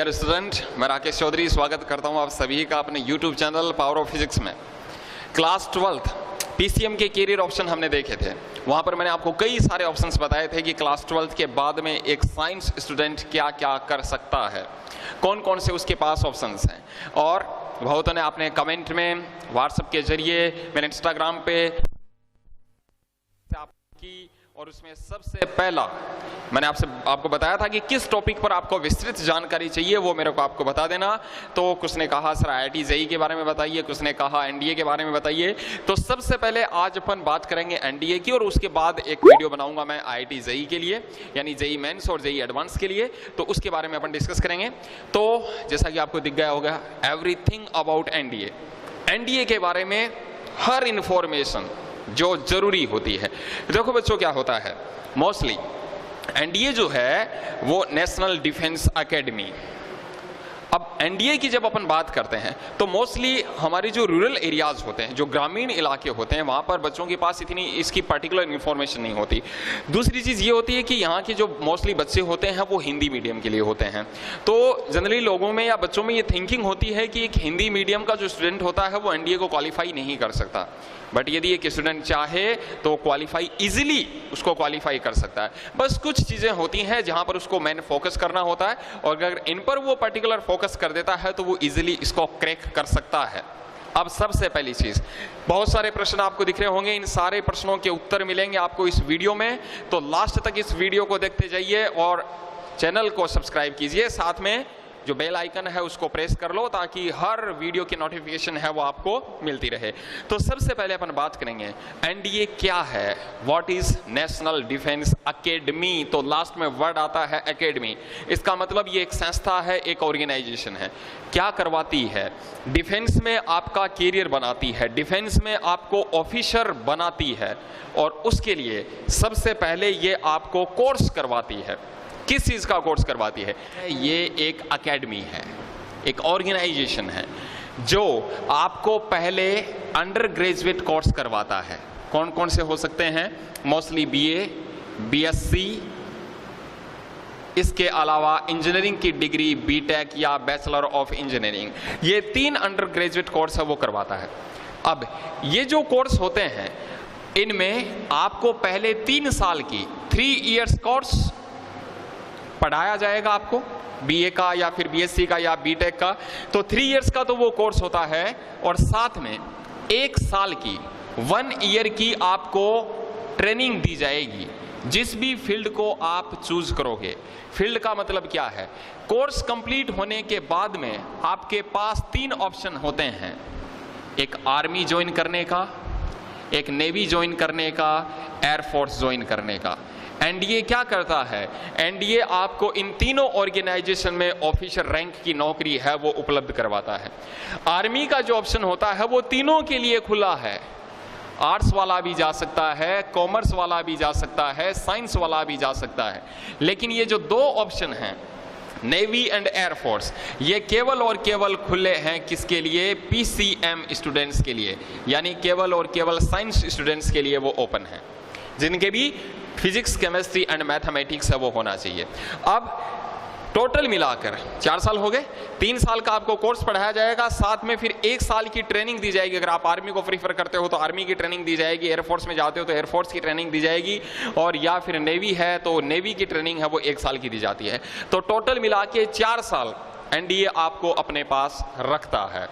Dear student, मैं राकेश चौधरी स्वागत करता हूं आप सभी का अपने YouTube channel power of physics में। क्लास 12th PCM के कैरियर ऑप्शन हमने देखे थे। वहां पर मैंने आपको कई सारे ऑप्शंस बताए थे कि क्लास 12th के बाद में एक साइंस स्टूडेंट क्या क्या कर सकता है, कौन कौन से उसके पास ऑप्शंस हैं। और बहुतों ने आपने कमेंट में, व्हाट्सएप के जरिए, मेरे इंस्टाग्राम पे आपकी, और उसमें सबसे पहला मैंने आपको बताया था कि किस टॉपिक पर आपको विस्तृत जानकारी चाहिए वो मेरे को आपको बता देना। तो कुछ ने कहा सर IIT JEE के बारे में बताइए, कुछ ने कहा NDA के बारे में बताइए। तो सबसे पहले आज अपन बात करेंगे NDA की, और उसके बाद एक वीडियो बनाऊंगा मैं IIT JEE के लिए, यानी JEE मेंस और JEE एडवांस के लिए। तो उसके बारे में अपन डिस्कस करेंगे। तो जैसा कि आपको दिख गया होगा, एवरीथिंग अबाउट NDA के बारे में हर इंफॉर्मेशन जो जरूरी होती है। देखो बच्चों, क्या होता है मोस्टली NDA जो है वो नेशनल डिफेंस एकेडमी। अब NDA की जब अपन बात करते हैं तो मोस्टली हमारी जो रूरल एरियाज होते हैं, जो ग्रामीण इलाके होते हैं, वहाँ पर बच्चों के पास इतनी इसकी पर्टिकुलर इन्फॉर्मेशन नहीं होती। दूसरी चीज़ ये होती है कि यहाँ के जो मोस्टली बच्चे होते हैं वो हिंदी मीडियम के लिए होते हैं। तो जनरली लोगों में या बच्चों में ये थिंकिंग होती है कि एक हिंदी मीडियम का जो स्टूडेंट होता है वो NDA को क्वालिफाई नहीं कर सकता। बट यदि एक स्टूडेंट चाहे तो क्वालिफाई इजीली उसको क्वालिफाई कर सकता है। बस कुछ चीज़ें होती हैं जहाँ पर उसको मेन फोकस करना होता है, और अगर इन पर वो पर्टिकुलर फोकस कर देता है तो वो इजीली इसको क्रैक कर सकता है। अब सबसे पहली चीज़, बहुत सारे प्रश्न आपको दिख रहे होंगे, इन सारे प्रश्नों के उत्तर मिलेंगे आपको इस वीडियो में। तो लास्ट तक इस वीडियो को देखते जाइए और चैनल को सब्सक्राइब कीजिए, साथ में जो बेल आइकन है उसको प्रेस कर लो ताकि हर वीडियो की नोटिफिकेशन है वो आपको मिलती रहे। तो सबसे पहले अपन बात करेंगे NDA क्या है, what is national defence academy. तो लास्ट में वर्ड आता है एकेडमी। इसका मतलब ये एक संस्था है, एक ऑर्गेनाइजेशन है। क्या करवाती है? डिफेंस में आपका कैरियर बनाती है, डिफेंस में आपको ऑफिसर बनाती है, और उसके लिए सबसे पहले ये आपको कोर्स करवाती है। किस चीज का कोर्स करवाती है? ये एक एकेडमी है, एक ऑर्गेनाइजेशन है जो आपको पहले अंडर ग्रेजुएट कोर्स करवाता है। कौन कौन से हो सकते हैं? मोस्टली BA, BSc, इसके अलावा इंजीनियरिंग की डिग्री BTech या बैचलर ऑफ इंजीनियरिंग, ये 3 अंडर ग्रेजुएट कोर्स है वो करवाता है। अब ये जो कोर्स होते हैं इनमें आपको पहले 3 साल की 3 इयर्स कोर्स पढ़ाया जाएगा आपको, BA का या फिर BSc का या BTech का। तो 3 इयर्स का तो वो कोर्स होता है, और साथ में 1 साल की 1 ईयर की आपको ट्रेनिंग दी जाएगी जिस भी फील्ड को आप चूज करोगे। फील्ड का मतलब क्या है? कोर्स कंप्लीट होने के बाद में आपके पास 3 ऑप्शन होते हैं, एक आर्मी ज्वाइन करने का, एक नेवी ज्वाइन करने का, एयरफोर्स ज्वाइन करने का। NDA क्या करता है? NDA आपको इन तीनों ऑर्गेनाइजेशन में ऑफिसर रैंक की नौकरी है वो उपलब्ध करवाता है। आर्मी का जो ऑप्शन होता है वो तीनों के लिए खुला है। आर्ट्स वाला भी जा सकता है, कॉमर्स वाला भी जा सकता है, साइंस वाला भी जा सकता है। लेकिन ये जो 2 ऑप्शन हैं, नेवी एंड एयरफोर्स, ये केवल और केवल खुले हैं किसके लिए? PCM स्टूडेंट्स के लिए, यानी केवल और केवल साइंस स्टूडेंट्स के लिए वो ओपन है, जिनके भी फिजिक्स, केमिस्ट्री एंड मैथमेटिक्स है वो होना चाहिए। अब टोटल मिलाकर 4 साल हो गए। 3 साल का आपको कोर्स पढ़ाया जाएगा, साथ में फिर 1 साल की ट्रेनिंग दी जाएगी। अगर आप आर्मी को प्रीफर करते हो तो आर्मी की ट्रेनिंग दी जाएगी, एयरफोर्स में जाते हो तो एयरफोर्स की ट्रेनिंग दी जाएगी, और या फिर नेवी है तो नेवी की ट्रेनिंग है वो 1 साल की दी जाती है। तो टोटल मिला के 4 साल NDA आपको अपने पास रखता है।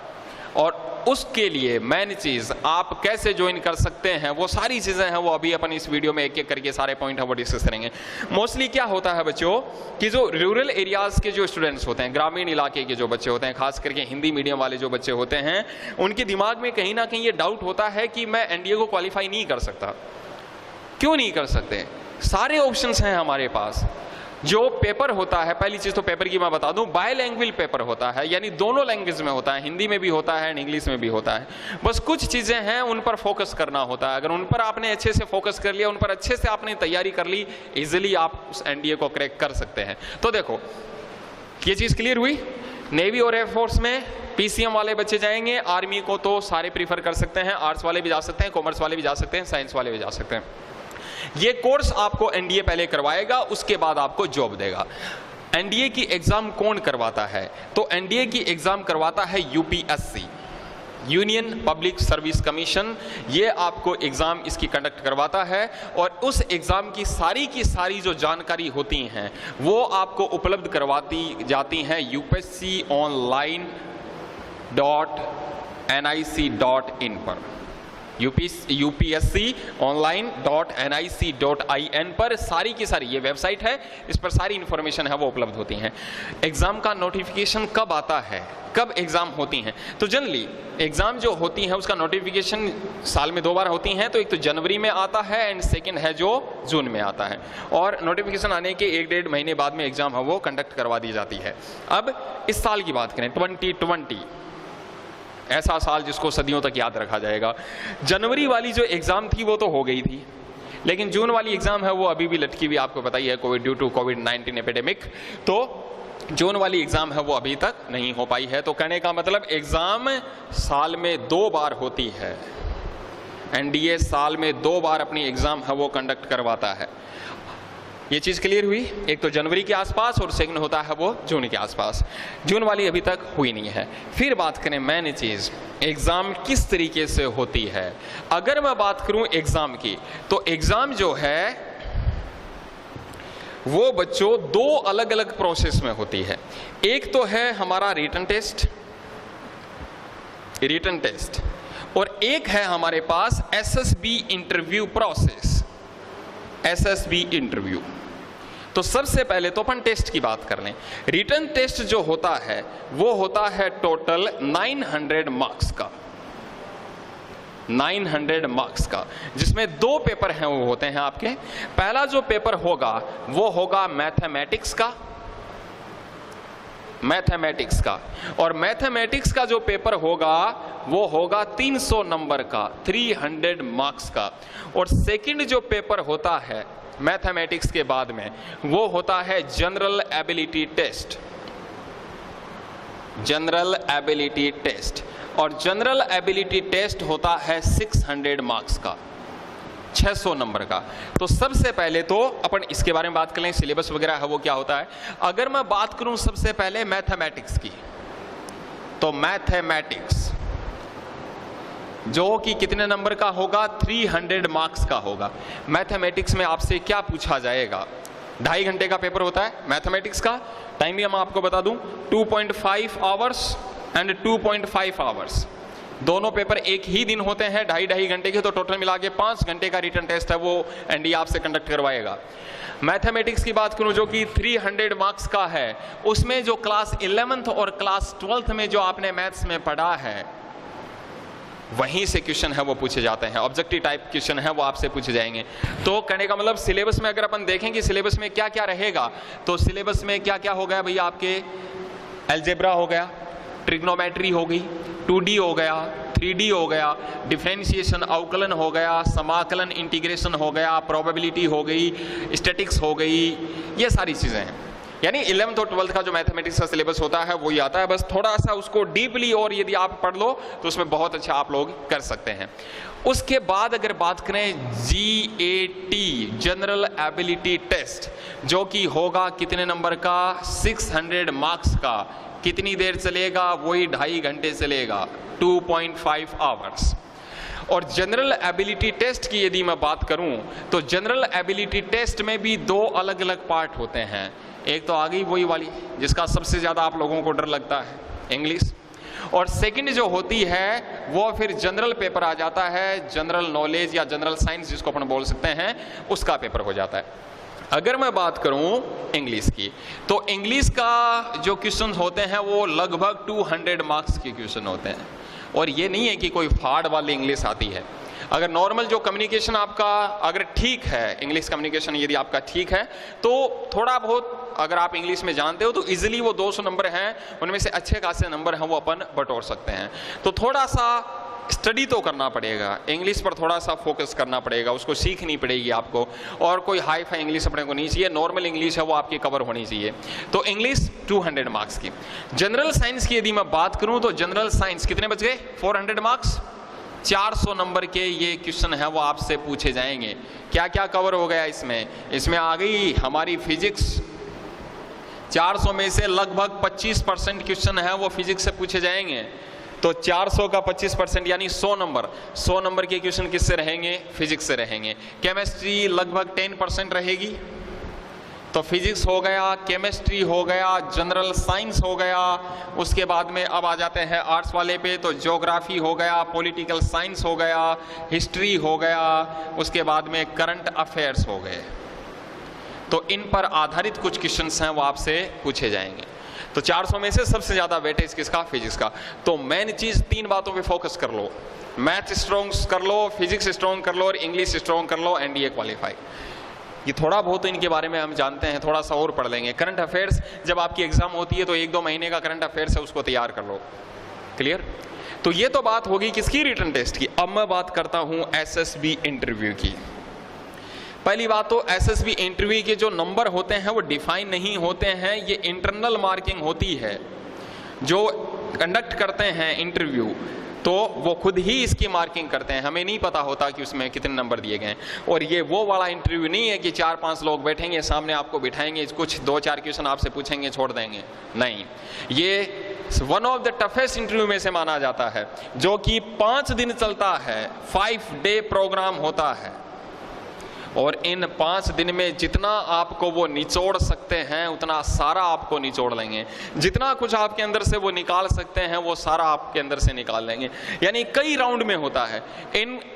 और उसके लिए मेन चीज आप कैसे ज्वाइन कर सकते हैं, वो सारी चीजें हैं वो अभी अपन इस वीडियो में एक एक करके सारे पॉइंट है वो डिस्कस करेंगे। मोस्टली क्या होता है बच्चों कि जो रूरल एरियाज के जो स्टूडेंट्स होते हैं, ग्रामीण इलाके के जो बच्चे होते हैं, खास करके हिंदी मीडियम वाले जो बच्चे होते हैं, उनके दिमाग में कहीं ना कहीं ये डाउट होता है कि मैं NDA को क्वालिफाई नहीं कर सकता। क्यों नहीं कर सकते? सारे ऑप्शंस हैं हमारे पास। जो पेपर होता है, पहली चीज तो पेपर की मैं बता दूं, बायलैंग्वेज पेपर होता है, यानी दोनों लैंग्वेज में होता है, हिंदी में भी होता है एंड इंग्लिश में भी होता है। बस कुछ चीजें हैं उन पर फोकस करना होता है। अगर उन पर आपने अच्छे से फोकस कर लिया, उन पर अच्छे से आपने तैयारी कर ली, इजिली आप उस NDA को क्रैक कर सकते हैं। तो देखो ये चीज क्लियर हुई। नेवी और एयरफोर्स में PCM वाले बच्चे जाएंगे, आर्मी को तो सारे प्रीफर कर सकते हैं, आर्ट्स वाले भी जा सकते हैं, कॉमर्स वाले भी जा सकते हैं, साइंस वाले भी जा सकते हैं। ये कोर्स आपको NDA पहले करवाएगा, उसके बाद आपको जॉब देगा। एनडीए की एग्जाम कौन करवाता है? तो एनडीए की एग्जाम करवाता है UPSC, union public service commission. ये आपको एग्जाम इसकी कंडक्ट करवाता है और उस एग्जाम की सारी जो जानकारी होती हैं वो आपको उपलब्ध करवाती जाती हैं upsconline.nic.in पर, upsconline.nic.in पर सारी की सारी ये वेबसाइट है, इस पर सारी इंफॉर्मेशन है वो उपलब्ध होती हैं। एग्जाम का नोटिफिकेशन कब आता है, कब एग्जाम होती हैं? तो जनरली एग्जाम जो होती है उसका नोटिफिकेशन साल में 2 बार होती हैं। तो एक तो जनवरी में आता है एंड सेकंड है जो जून में आता है, और नोटिफिकेशन आने के 1-1.5 महीने बाद में एग्जाम है वो कंडक्ट करवा दी जाती है। अब इस साल की बात करें, 2020 ऐसा साल जिसको सदियों तक याद रखा जाएगा। जनवरी वाली जो एग्जाम थी वो तो हो गई थी, लेकिन जून वाली एग्जाम है वो अभी भी लटकी हुई, आपको पता ही है ड्यू टू कोविड-19 एपिडेमिक। तो जून वाली एग्जाम है वो अभी तक नहीं हो पाई है। तो कहने का मतलब एग्जाम साल में 2 बार होती है, एनडीए साल में 2 बार अपनी एग्जाम है वो कंडक्ट करवाता है। ये चीज क्लियर हुई? एक तो जनवरी के आसपास और सेकंड होता है वो जून के आसपास। जून वाली अभी तक हुई नहीं है। फिर बात करें मेन चीज, एग्जाम किस तरीके से होती है। अगर मैं बात करूं एग्जाम की, तो एग्जाम जो है वो बच्चों 2 अलग अलग प्रोसेस में होती है। एक तो है हमारा रिटन टेस्ट, और एक है हमारे पास SSB interview process, SSB interview. तो सबसे पहले तो अपन टेस्ट की बात कर लें। रिटन टेस्ट जो होता है वो होता है टोटल 900 मार्क्स का, 900 मार्क्स का, जिसमें 2 पेपर हैं वो होते हैं आपके। पहला जो पेपर होगा वो होगा मैथमेटिक्स का, और मैथमेटिक्स का जो पेपर होगा वो होगा 300 नंबर का, 300 मार्क्स का। और सेकंड जो पेपर होता है मैथमेटिक्स के बाद में वो होता है जनरल एबिलिटी टेस्ट, और जनरल एबिलिटी टेस्ट होता है 600 मार्क्स का, 600 नंबर का। तो सबसे पहले तो अपन इसके बारे में बात कर लें, सिलेबस वगैरह है वो क्या होता है। अगर मैं बात करूं सबसे पहले मैथमेटिक्स की, तो मैथमेटिक्स जो कि कितने नंबर का होगा, 300 मार्क्स का होगा। मैथमेटिक्स में आपसे क्या पूछा जाएगा, 2.5 घंटे का पेपर होता है मैथमेटिक्स का। टाइम भी मैं आपको बता दूं, 2.5 आवर्स एंड 2.5 आवर्स, दोनों पेपर एक ही दिन होते हैं, 2.5 घंटे के। तो टोटल मिला के 5 घंटे का रिटन टेस्ट है वो एनडीए आपसे कंडक्ट करवाएगा। मैथमेटिक्स की बात करूं जो कि 300 मार्क्स का है, उसमें जो क्लास 11th और क्लास 12th में जो आपने मैथ्स में पढ़ा है वहीं से क्वेश्चन है वो पूछे जाते हैं, ऑब्जेक्टिव टाइप क्वेश्चन है वो आपसे पूछे जाएंगे। तो कहने का मतलब सिलेबस में अगर अपन देखेंगे सिलेबस में क्या क्या रहेगा, तो सिलेबस में क्या क्या हो गया भैया, आपके अलजेब्रा हो गया, ट्रिग्नोमेट्री हो गई, 2D हो गया, 3D हो गया, डिफरेंशिएशन अवकलन हो गया, समाकलन इंटीग्रेशन हो गया, प्रोबेबिलिटी हो गई, स्टैटिक्स हो गई, ये सारी चीजें हैं। यानी 11th और 12th का जो मैथमेटिक्स का सिलेबस होता है वो ही आता है। बस थोड़ा सा उसको डीपली और यदि आप पढ़ लो तो उसमें बहुत अच्छा आप लोग कर सकते हैं। उसके बाद अगर बात करें GAT जनरल एबिलिटी टेस्ट, जो कि होगा कितने नंबर का, 600 मार्क्स का। कितनी देर चलेगा, वही 2.5 घंटे चलेगा, 2.5 आवर्स। और जनरल एबिलिटी टेस्ट की यदि मैं बात करूं तो जनरल एबिलिटी टेस्ट में भी 2 अलग अलग पार्ट होते हैं। एक तो आ गई वही वाली जिसका सबसे ज्यादा आप लोगों को डर लगता है, इंग्लिश, और सेकंड जो होती है वो फिर जनरल पेपर आ जाता है, जनरल नॉलेज या जनरल साइंस जिसको अपन बोल सकते हैं, उसका पेपर हो जाता है। अगर मैं बात करूं इंग्लिश की, तो इंग्लिश का जो क्वेश्चन होते हैं वो लगभग 200 मार्क्स के क्वेश्चन होते हैं। और ये नहीं है कि कोई फाड़ वाली इंग्लिश आती है। अगर नॉर्मल जो कम्युनिकेशन आपका अगर ठीक है, इंग्लिश कम्युनिकेशन यदि आपका ठीक है, तो थोड़ा बहुत अगर आप इंग्लिश में जानते हो तो इजीली वो 200 नंबर हैं, उनमें से अच्छे खासे नंबर हैं वो अपन बटोर सकते हैं। तो थोड़ा सा स्टडी तो करना पड़ेगा, इंग्लिश पर थोड़ा सा फोकस करना पड़ेगा, उसको सीखनी पड़ेगी आपको। और कोई हाई फाई इंग्लिश अपने को नहीं चाहिए, नॉर्मल इंग्लिश है वो आपकी कवर होनी चाहिए। तो इंग्लिश 200 मार्क्स की। जनरल साइंस की यदि मैं बात करूं तो जनरल साइंस कितने बच गए, 400 मार्क्स, 400 नंबर के ये क्वेश्चन है वो आपसे पूछे जाएंगे। क्या क्या कवर हो गया इसमें, इसमें आ गई हमारी फिजिक्स, 400 में से लगभग 25% क्वेश्चन है वो फिजिक्स से पूछे जाएंगे। तो 400 का 25% यानी 100 नंबर के क्वेश्चन किससे रहेंगे? फिजिक्स से रहेंगे। केमिस्ट्री लगभग 10% रहेगी। तो फिजिक्स हो गया, केमिस्ट्री हो गया, जनरल साइंस हो गया। उसके बाद में अब आ जाते हैं आर्ट्स वाले पे, तो ज्योग्राफी हो गया, पॉलिटिकल साइंस हो गया, हिस्ट्री हो गया, उसके बाद में करंट अफेयर्स हो गए। तो इन पर आधारित कुछ क्वेश्चंस हैं वो आपसे पूछे जाएंगे। तो 400 में से सबसे ज्यादा वेटेज किसका? फिजिक्स का। तो मेन चीज 3 बातों पे फोकस कर लो, मैथ स्ट्रॉन्ग कर लो, फिजिक्स स्ट्रॉन्ग कर लो और इंग्लिश स्ट्रॉन्ग कर लो, एनडीए क्वालिफाई। ये थोड़ा बहुत तो इनके बारे में हम जानते हैं, थोड़ा सा और पढ़ लेंगे। करंट अफेयर्स जब आपकी एग्जाम होती है तो 1-2 महीने का करंट अफेयर्स है, उसको तैयार कर लो। क्लियर? तो ये तो बात होगी किसकी? रिटन टेस्ट की। अब मैं बात करता हूं एसएसबी इंटरव्यू की। पहली बात तो एसएसबी इंटरव्यू के जो नंबर होते हैं वो डिफाइन नहीं होते हैं, ये इंटरनल मार्किंग होती है। जो कंडक्ट करते हैं इंटरव्यू तो वो खुद ही इसकी मार्किंग करते हैं, हमें नहीं पता होता कि उसमें कितने नंबर दिए गए हैं। और ये वो वाला इंटरव्यू नहीं है कि 4-5 लोग बैठेंगे सामने, आपको बिठाएंगे, कुछ 2-4 क्वेश्चन आपसे पूछेंगे, छोड़ देंगे। नहीं, ये one of the toughest interview में से माना जाता है, जो कि 5 दिन चलता है, 5 डे प्रोग्राम होता है। और इन 5 दिन में जितना आपको वो निचोड़ सकते हैं उतना सारा आपको निचोड़ लेंगे। जितना कुछ आपके अंदर से वो निकाल सकते हैं वो सारा आपके अंदर से निकाल लेंगे। यानी कई राउंड में होता है।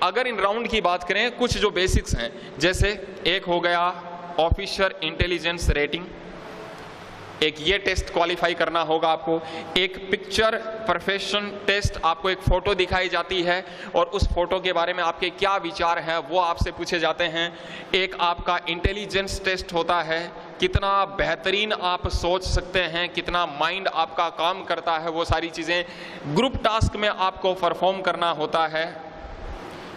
अगर इन राउंड की बात करें, कुछ जो बेसिक्स हैं, जैसे एक हो गया ऑफिसर इंटेलिजेंस रेटिंग, एक ये टेस्ट क्वालिफाई करना होगा आपको। एक पिक्चर परफेक्शन टेस्ट, आपको एक फोटो दिखाई जाती है और उस फोटो के बारे में आपके क्या विचार हैं वो आपसे पूछे जाते हैं। एक आपका इंटेलिजेंस टेस्ट होता है, कितना बेहतरीन आप सोच सकते हैं, कितना माइंड आपका काम करता है, वो सारी चीज़ें ग्रुप टास्क में आपको परफॉर्म करना होता है।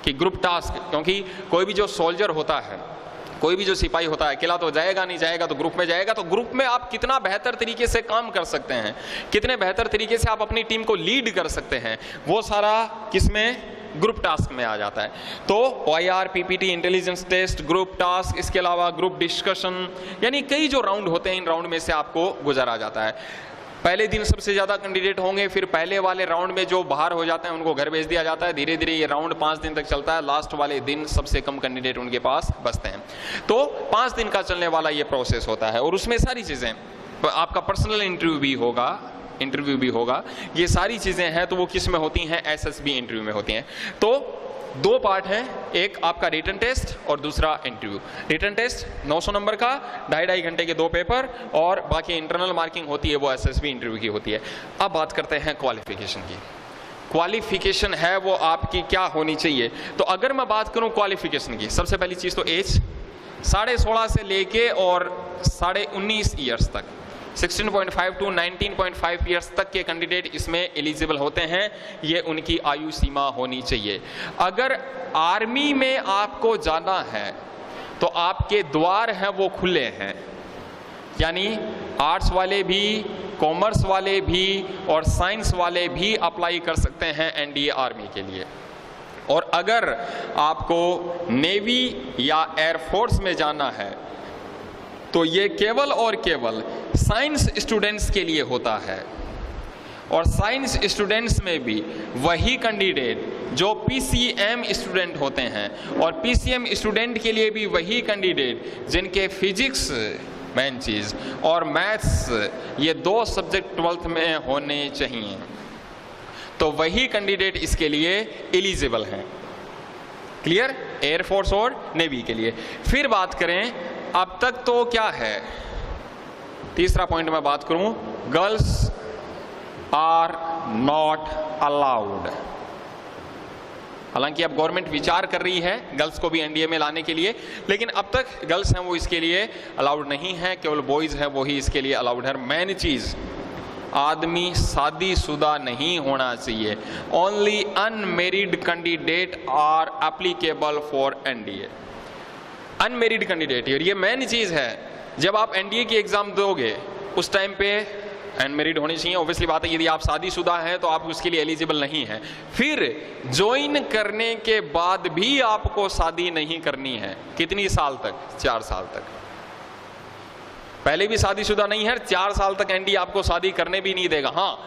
कि ग्रुप टास्क, क्योंकि कोई भी जो सोल्जर होता है, कोई भी जो सिपाही होता है, अकेला तो जाएगा नहीं, जाएगा तो ग्रुप में जाएगा। तो ग्रुप में आप कितना बेहतर तरीके से काम कर सकते हैं, कितने बेहतर तरीके से आप अपनी टीम को लीड कर सकते हैं, वो सारा किसमें? ग्रुप टास्क में आ जाता है। तो OIR, PPT, intelligence test, group task, इसके अलावा ग्रुप डिस्कशन, यानी कई जो राउंड होते हैं, इन राउंड में से आपको गुजारा जाता है। पहले दिन सबसे ज़्यादा कैंडिडेट होंगे, फिर पहले वाले राउंड में जो बाहर हो जाते हैं उनको घर भेज दिया जाता है। धीरे धीरे ये राउंड 5 दिन तक चलता है। लास्ट वाले दिन सबसे कम कैंडिडेट उनके पास बचते हैं। तो 5 दिन का चलने वाला ये प्रोसेस होता है और उसमें सारी चीज़ें, आपका पर्सनल इंटरव्यू भी होगा, ये सारी चीज़ें हैं। तो वो किस में होती हैं? एसएसबी इंटरव्यू में होती हैं। तो 2 पार्ट हैं, एक आपका रिटन टेस्ट और दूसरा इंटरव्यू। रिटन टेस्ट 900 नंबर का, 2.5 घंटे के 2 पेपर, और बाकी इंटरनल मार्किंग होती है वो एसएसबी इंटरव्यू की होती है। अब बात करते हैं क्वालिफिकेशन की। क्वालिफिकेशन है वो आपकी क्या होनी चाहिए? तो अगर मैं बात करूं क्वालिफिकेशन की, सबसे पहली चीज़ तो एज 16.5 से लेके और 19.5 ईयर्स तक, 16.5 to 19.5 ईयर्स तक के कैंडिडेट इसमें एलिजिबल होते हैं। ये उनकी आयु सीमा होनी चाहिए। अगर आर्मी में आपको जाना है तो आपके द्वार हैं वो खुले हैं, यानी आर्ट्स वाले भी, कॉमर्स वाले भी और साइंस वाले भी अप्लाई कर सकते हैं एनडीए आर्मी के लिए। और अगर आपको नेवी या एयरफोर्स में जाना है तो ये केवल और केवल साइंस स्टूडेंट्स के लिए होता है। और साइंस स्टूडेंट्स में भी वही कैंडिडेट जो पीसीएम स्टूडेंट होते हैं, और पीसीएम स्टूडेंट के लिए भी वही कैंडिडेट जिनके फिजिक्स मेन चीज़ और मैथ्स, ये 2 सब्जेक्ट 12th में होने चाहिए। तो वही कैंडिडेट इसके लिए एलिजिबल हैं। क्लियर? एयरफोर्स और नेवी के लिए। फिर बात करें, अब तक तो क्या है, तीसरा पॉइंट मैं बात करूं, गर्ल्स आर नॉट अलाउड। हालांकि अब गवर्नमेंट विचार कर रही है गर्ल्स को भी एनडीए में लाने के लिए, लेकिन अब तक गर्ल्स हैं वो इसके लिए अलाउड नहीं है, केवल बॉयज हैं वो ही इसके लिए अलाउड है। मेन चीज, आदमी शादीशुदा नहीं होना चाहिए। Only unmarried candidate are applicable for NDA. Unmarried candidate, और ये मेन चीज है। जब आप एनडीए की एग्जाम दोगे उस टाइम पे अनमेरिड होनी चाहिए। ऑब्वियसली बात है, यदि आप शादीशुदा हैं तो आप उसके लिए एलिजिबल नहीं है। फिर ज्वाइन करने के बाद भी आपको शादी नहीं करनी है। कितनी साल तक? 4 साल तक। पहले भी शादीशुदा नहीं है, 4 साल तक एनडीए आपको शादी करने भी नहीं देगा। हाँ,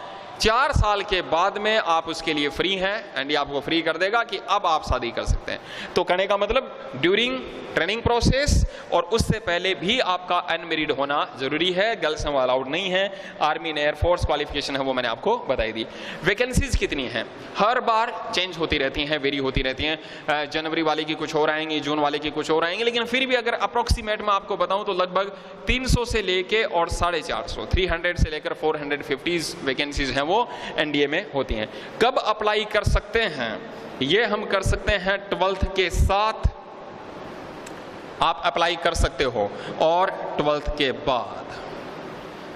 4 साल के बाद में आप उसके लिए फ्री हैं, एनडीए आपको फ्री कर देगा कि अब आप शादी कर सकते हैं। तो कहने का मतलब ड्यूरिंग ट्रेनिंग प्रोसेस और उससे पहले भी आपका अनमेरिड होना जरूरी है, गर्ल्स में अलाउड नहीं है। आर्मी एंड एयरफोर्स क्वालिफिकेशन है वो मैंने आपको बताई दी। वैकेंसीज कितनी हैं, हर बार चेंज होती रहती हैं, वेरी होती रहती हैं। जनवरी वाले की कुछ और आएंगी, जून वाले की कुछ और आएंगे, लेकिन फिर भी अगर अप्रोक्सीमेट मैं आपको बताऊं तो लगभग 300 से लेके और 450, 300 से लेकर 450 वैकेंसीज हैं वो एनडीए में होती हैं। कब अप्लाई कर सकते हैं, ये हम कर सकते हैं 12th के साथ आप अप्लाई कर सकते हो, और 12th के बाद,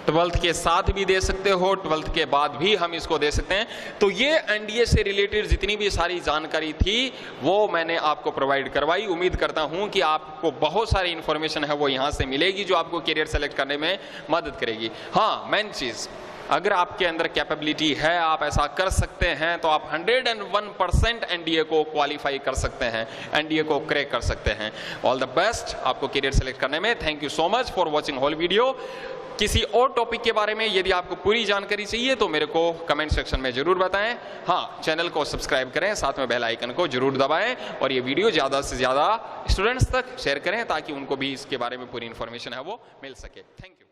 12th के साथ भी दे सकते हो, 12th के बाद भी हम इसको दे सकते हैं। तो ये एनडीए से रिलेटेड जितनी भी सारी जानकारी थी वो मैंने आपको प्रोवाइड करवाई। उम्मीद करता हूं कि आपको बहुत सारी इंफॉर्मेशन है वो यहां से मिलेगी जो आपको करियर सेलेक्ट करने में मदद करेगी। हाँ, मेन चीज, अगर आपके अंदर कैपेबिलिटी है, आप ऐसा कर सकते हैं, तो आप 101% एनडीए को क्वालिफाई कर सकते हैं, एनडीए को क्रैक कर सकते हैं। ऑल द बेस्ट आपको करियर सेलेक्ट करने में। Thank you so much for watching whole video. किसी और टॉपिक के बारे में यदि आपको पूरी जानकारी चाहिए तो मेरे को कमेंट सेक्शन में जरूर बताएं। हाँ, चैनल को सब्सक्राइब करें, साथ में बेल आइकन को जरूर दबाएं, और ये वीडियो ज़्यादा से ज़्यादा स्टूडेंट्स तक शेयर करें ताकि उनको भी इसके बारे में पूरी इन्फॉर्मेशन है वो मिल सके। Thank you.